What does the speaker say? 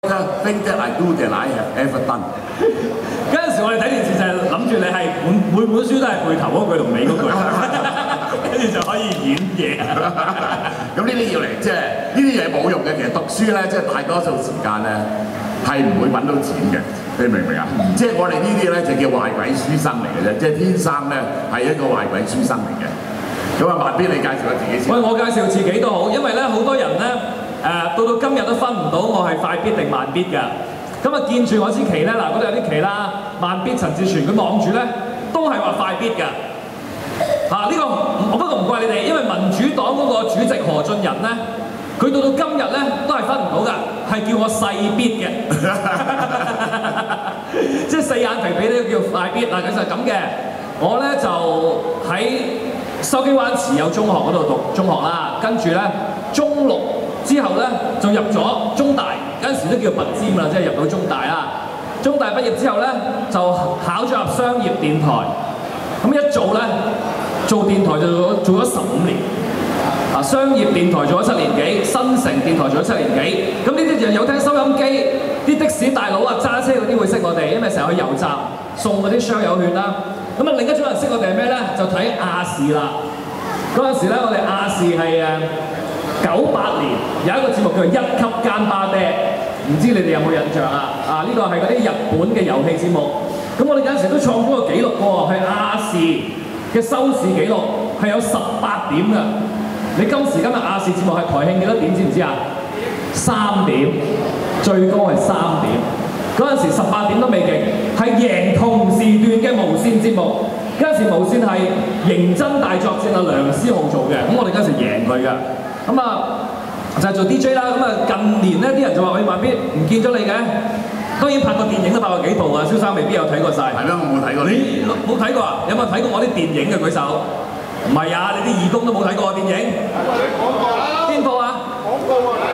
Thing that I do that I have ever done。嗰陣時我哋睇電視就係諗住你係每本書都係背頭嗰句同尾嗰句，跟住就可以演嘢。咁呢啲要嚟即係呢啲嘢冇用嘅。其實讀書咧，即係大多數時間咧係唔會揾到錢嘅。你明唔明啊？即係我哋呢啲咧就叫壞鬼書生嚟嘅啫，即係天生咧係一個壞鬼書生嚟嘅。咁啊，慢啲你介紹下自己先。喂，我介紹自己都好，因為咧好多人咧到今日都分唔到我係快必定慢必㗎。咁啊見住我支旗咧，嗱嗰度有啲旗啦，慢必陳志全，佢望住咧都係話快必㗎。呢個我不過唔怪你哋，因為民主黨嗰個主席何俊仁咧，佢到今日咧都係分唔到㗎，係叫我細必嘅，即係四眼肥肥咧叫快必。嗱，其實咁嘅，我咧就喺筲箕灣慈幼中學嗰度讀中學啦，跟住咧中六之後咧就入咗中大，嗰陣時都叫拔尖啦，即係入到中大啦。中大畢業之後咧就考咗入商業電台，咁一做咧做電台就做咗15年。商業電台做咗7年幾，新城電台做咗7年幾。咁呢啲就有聽收音機，啲的士大佬啊揸車嗰啲會識我哋，因為成日去油站送嗰啲商友券啦。咁啊另一種人識我哋係咩咧？就睇亞視啦。嗰陣時咧，我哋亞視係98年有一個節目叫做1級奸巴爹，唔知你哋有冇印象啊？呢個係嗰啲日本嘅遊戲節目。咁我哋有陣時都創咗個紀錄喎，係亞視嘅收視紀錄係有18點㗎。你今時今日亞視節目係台慶幾多點知唔知啊？3點，最高係3點。嗰陣時18點都未勁，係贏同時段嘅無線節目。嗰陣時無線係認真大作戰啊，梁思浩做嘅，咁我哋嗰陣時贏佢㗎。咁啊就係做 DJ 啦。咁啊近年咧啲人就話：喂，慢必唔見咗你嘅。當然拍過電影都拍過幾套啊，蕭生未必有睇過晒。係咩？我冇睇過。你冇睇過啊？有冇睇過我啲電影嘅舉手？唔係啊，你啲義工都冇睇過電影。